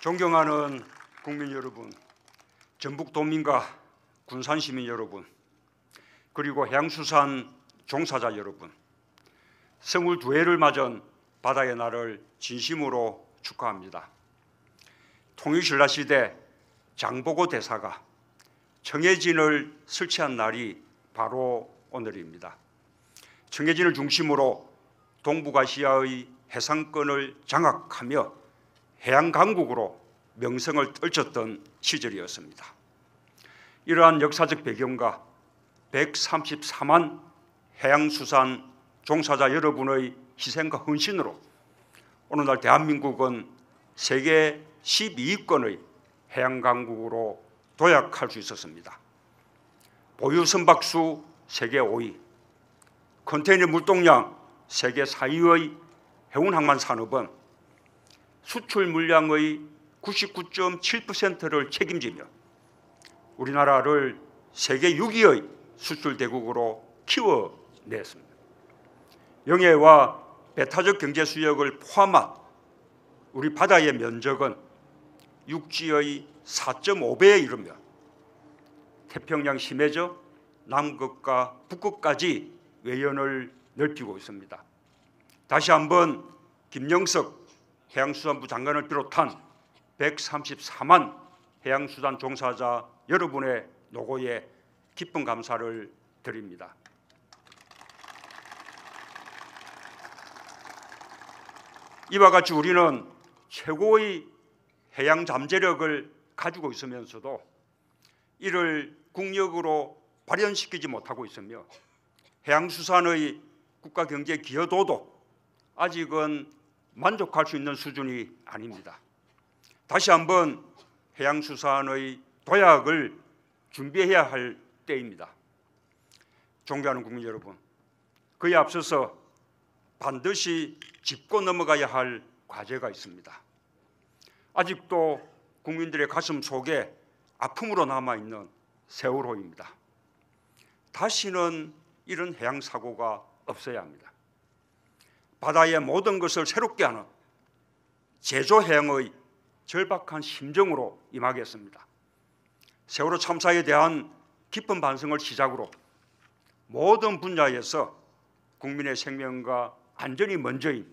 존경하는 국민 여러분, 전북도민과 군산시민 여러분, 그리고 해양수산 종사자 여러분, 생일 2회를 맞은 바다의 날을 진심으로 축하합니다. 통일신라시대 장보고 대사가 청해진을 설치한 날이 바로 오늘입니다. 청해진을 중심으로 동북아시아의 해상권을 장악하며 해양강국으로 명성을 떨쳤던 시절이었습니다. 이러한 역사적 배경과 134만 해양수산 종사자 여러분의 희생과 헌신으로 오늘날 대한민국은 세계 12위권의 해양강국으로 도약할 수 있었습니다. 보유 선박수 세계 5위, 컨테이너 물동량 세계 4위의 해운항만 산업은 수출 물량의 99.7%를 책임지며 우리나라를 세계 6위의 수출 대국으로 키워냈습니다. 영해와 배타적 경제 수역을 포함한 우리 바다의 면적은 육지의 4.5배에 이르며 태평양 심해저 남극과 북극까지 외연을 넓히고 있습니다. 다시 한번 김영석 해양수산부 장관을 비롯한 134만 해양수산 종사자 여러분의 노고에 깊은 감사를 드립니다. 이와 같이 우리는 최고의 해양 잠재력을 가지고 있으면서도 이를 국력으로 발현시키지 못하고 있으며 해양수산의 국가경제 기여도도 아직은 만족할 수 있는 수준이 아닙니다. 다시 한번 해양수산의 도약을 준비해야 할 때입니다. 존경하는 국민 여러분, 그에 앞서서 반드시 짚고 넘어가야 할 과제가 있습니다. 아직도 국민들의 가슴 속에 아픔으로 남아있는 세월호입니다. 다시는 이런 해양사고가 없어야 합니다. 바다의 모든 것을 새롭게 하는 제조해양의 절박한 심정으로 임하겠습니다. 세월호 참사에 대한 깊은 반성을 시작으로 모든 분야에서 국민의 생명과 안전이 먼저인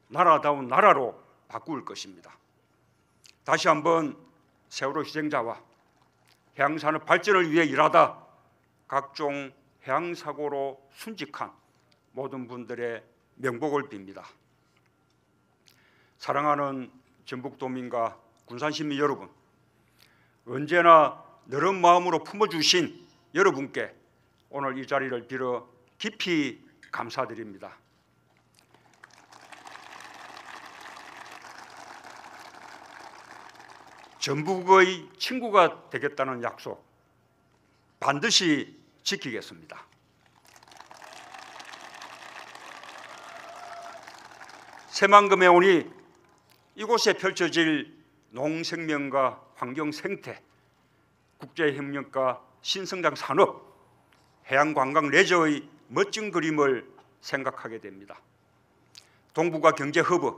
나라다운 나라로 바꿀 것입니다. 다시 한번 세월호 희생자와 해양산업 발전을 위해 일하다 각종 해양사고로 순직한 모든 분들의 명복을 빕니다. 사랑하는 전북도민과 군산시민 여러분, 언제나 너른 마음으로 품어주신 여러분께 오늘 이 자리를 빌어 깊이 감사드립니다. 전북의 친구가 되겠다는 약속 반드시 지키겠습니다. 새만금에 오니 이곳에 펼쳐질 농생명과 환경생태, 국제협력과 신성장 산업, 해양관광 레저의 멋진 그림을 생각하게 됩니다. 동북아 경제허브,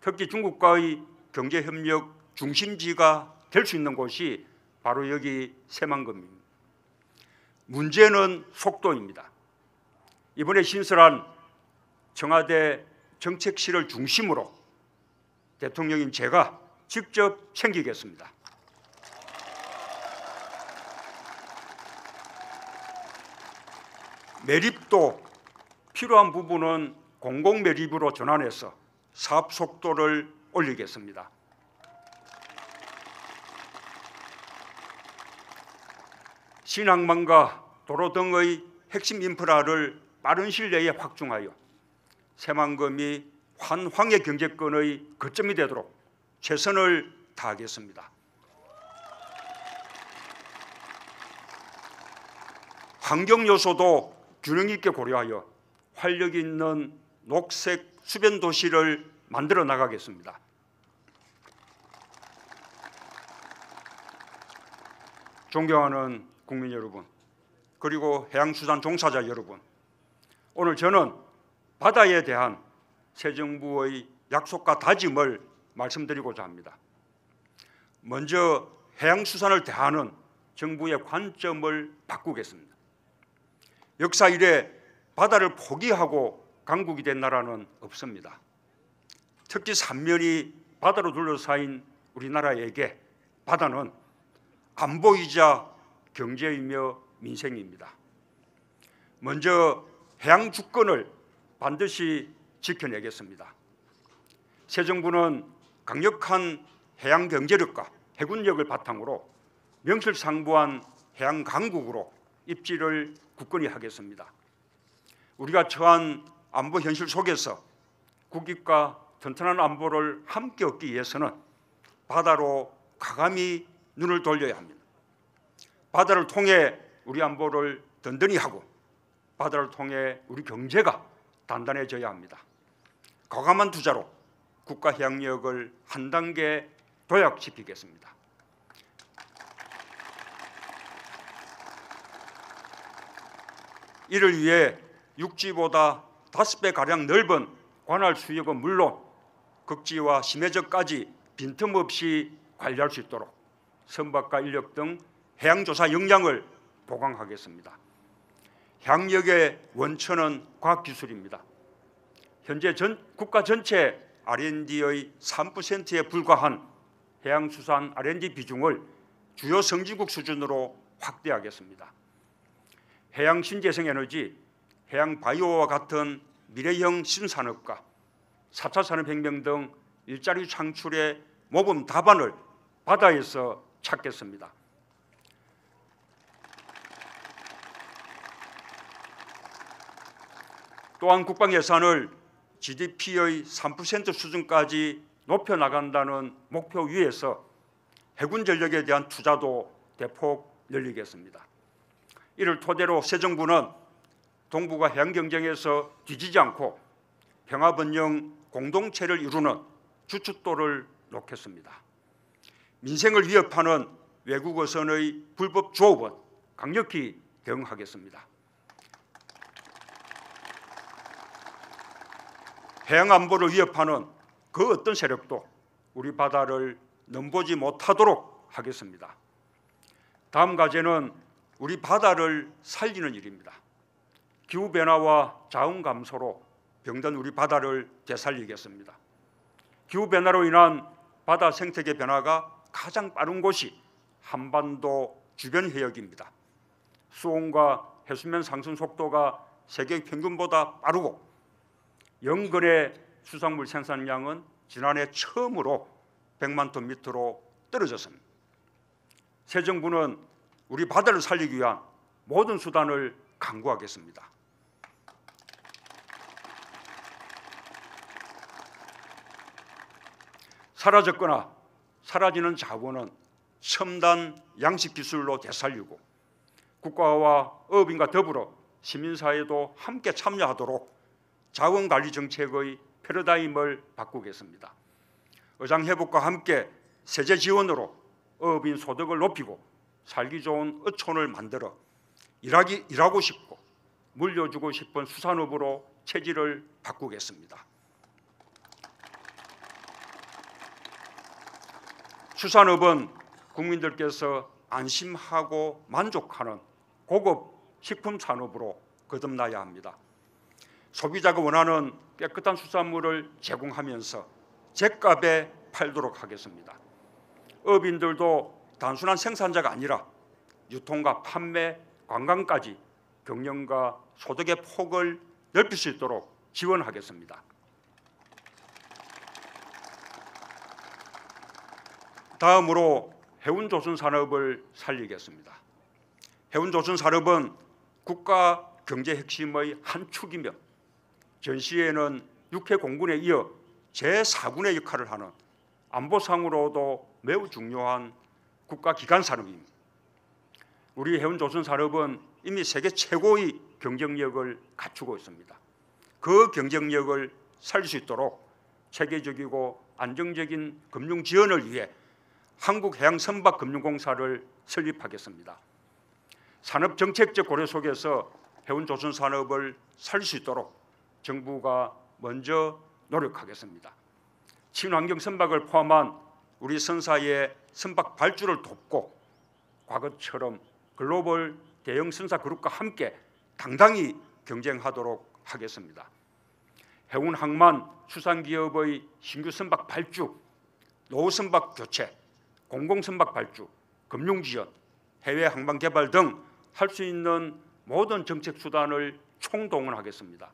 특히 중국과의 경제협력 중심지가 될 수 있는 곳이 바로 여기 새만금입니다. 문제는 속도입니다. 이번에 신설한 청와대 정책실을 중심으로 대통령인 제가 직접 챙기겠습니다. 매립도 필요한 부분은 공공 매립으로 전환해서 사업 속도를 올리겠습니다. 신항만과 도로 등의 핵심 인프라를 빠른 시일 내에 확충하여 새만금이 환황의 경제권의 거점이 되도록 최선을 다하겠습니다. 환경 요소도 균형 있게 고려하여 활력 있는 녹색 수변 도시를 만들어 나가겠습니다. 존경하는 국민 여러분, 그리고 해양수산 종사자 여러분, 오늘 저는 바다에 대한 새 정부의 약속과 다짐을 말씀드리고자 합니다. 먼저 해양수산을 대하는 정부의 관점을 바꾸겠습니다. 역사 이래 바다를 포기하고 강국이 된 나라는 없습니다. 특히 삼면이 바다로 둘러싸인 우리나라에게 바다는 안보이자 경제이며 민생입니다. 먼저 해양 주권을 반드시 지켜내겠습니다. 새 정부는 강력한 해양 경제력과 해군력을 바탕으로 명실상부한 해양 강국으로 입지를 굳건히 하겠습니다. 우리가 처한 안보 현실 속에서 국익과 튼튼한 안보를 함께 얻기 위해서는 바다로 과감히 눈을 돌려야 합니다. 바다를 통해 우리 안보를 든든히 하고 바다를 통해 우리 경제가 단단해져야 합니다. 과감한 투자로 국가 해양력을 한 단계 도약시키겠습니다. 이를 위해 육지보다 5배가량 넓은 관할 수역은 물론 극지와 심해저까지 빈틈없이 관리할 수 있도록 선박과 인력 등 해양조사 역량을 보강하겠습니다. 해양력의 원천은 과학기술입니다. 현재 국가 전체 R&D의 3%에 불과한 해양수산 R&D 비중을 주요 선진국 수준으로 확대하겠습니다. 해양 신재생 에너지, 해양 바이오와 같은 미래형 신산업과 4차 산업혁명 등 일자리 창출의 모범 답안을 바다에서 찾겠습니다. 또한 국방 예산을 GDP의 3% 수준까지 높여나간다는 목표 위에서 해군 전력에 대한 투자도 대폭 늘리겠습니다. 이를 토대로 새 정부는 동북아 해양 경쟁에서 뒤지지 않고 평화번영 공동체를 이루는 주춧돌을 놓겠습니다. 민생을 위협하는 외국 어선의 불법 조업은 강력히 대응하겠습니다. 해양 안보를 위협하는 그 어떤 세력도 우리 바다를 넘보지 못하도록 하겠습니다. 다음 과제는 우리 바다를 살리는 일입니다. 기후변화와 자원 감소로 병든 우리 바다를 되살리겠습니다. 기후변화로 인한 바다 생태계 변화가 가장 빠른 곳이 한반도 주변 해역입니다. 수온과 해수면 상승 속도가 세계 평균보다 빠르고 연근의 수산물 생산량은 지난해 처음으로 100만 톤 밑으로 떨어졌습니다. 새 정부는 우리 바다를 살리기 위한 모든 수단을 강구하겠습니다. 사라졌거나 사라지는 자원은 첨단 양식 기술로 되살리고 국가와 어업인과 더불어 시민사회도 함께 참여하도록 자원관리 정책의 패러다임을 바꾸겠습니다. 어장회복과 함께 세제 지원으로 어업인 소득을 높이고 살기 좋은 어촌을 만들어 일하고 싶고 물려주고 싶은 수산업으로 체질을 바꾸겠습니다. 수산업은 국민들께서 안심하고 만족하는 고급 식품 산업으로 거듭나야 합니다. 소비자가 원하는 깨끗한 수산물을 제공하면서 제값에 팔도록 하겠습니다. 어업인들도 단순한 생산자가 아니라 유통과 판매, 관광까지 경영과 소득의 폭을 넓힐 수 있도록 지원하겠습니다. 다음으로 해운조선 산업을 살리겠습니다. 해운조선 산업은 국가 경제 핵심의 한 축이며 전시에는 육해 공군에 이어 제4군의 역할을 하는 안보상으로도 매우 중요한 국가 기관 산업입니다. 우리 해운조선 산업은 이미 세계 최고의 경쟁력을 갖추고 있습니다. 그 경쟁력을 살릴 수 있도록 체계적이고 안정적인 금융 지원을 위해 한국해양선박금융공사를 설립하겠습니다. 산업정책적 고려 속에서 해운조선 산업을 살릴 수 있도록 정부가 먼저 노력하겠습니다. 친환경 선박을 포함한 우리 선사의 선박 발주를 돕고 과거처럼 글로벌 대형 선사 그룹과 함께 당당히 경쟁하도록 하겠습니다. 해운 항만 수산기업의 신규 선박 발주, 노후 선박 교체, 공공 선박 발주, 금융 지원, 해외 항만 개발 등 할 수 있는 모든 정책 수단을 총동원하겠습니다.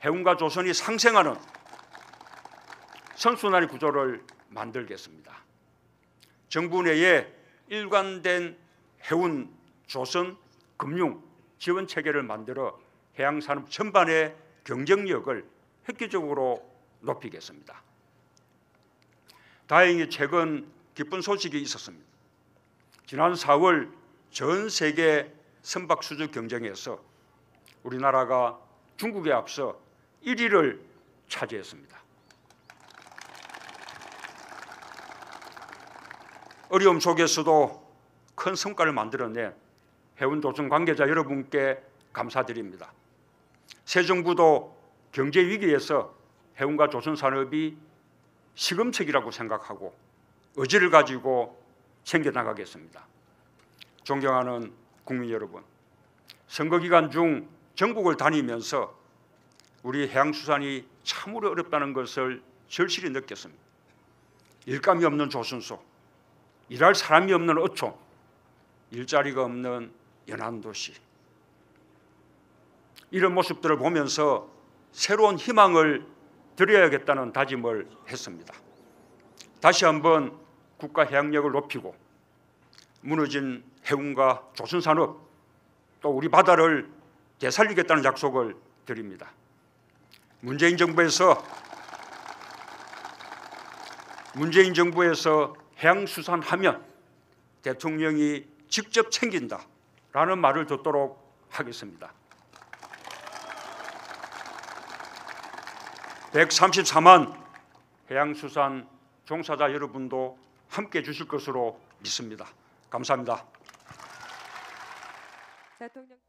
해운과 조선이 상생하는 선순환의 구조를 만들겠습니다. 정부 내에 일관된 해운, 조선, 금융 지원 체계를 만들어 해양산업 전반의 경쟁력을 획기적으로 높이겠습니다. 다행히 최근 기쁜 소식이 있었습니다. 지난 4월 전 세계 선박 수주 경쟁에서 우리나라가 중국에 앞서 1위를 차지했습니다. 어려움 속에서도 큰 성과를 만들어낸 해운조선 관계자 여러분께 감사드립니다. 새 정부도 경제 위기에서 해운과 조선 산업이 시금석이라고 생각하고 의지를 가지고 챙겨나가겠습니다. 존경하는 국민 여러분, 선거 기간 중 전국을 다니면서 우리 해양수산이 참으로 어렵다는 것을 절실히 느꼈습니다. 일감이 없는 조선소, 일할 사람이 없는 어촌, 일자리가 없는 연안도시, 이런 모습들을 보면서 새로운 희망을 드려야겠다는 다짐을 했습니다. 다시 한번 국가 해양력을 높이고 무너진 해운과 조선산업 또 우리 바다를 되살리겠다는 약속을 드립니다. 문재인 정부에서 해양수산하면 대통령이 직접 챙긴다라는 말을 듣도록 하겠습니다. 134만 해양수산 종사자 여러분도 함께해 주실 것으로 믿습니다. 감사합니다.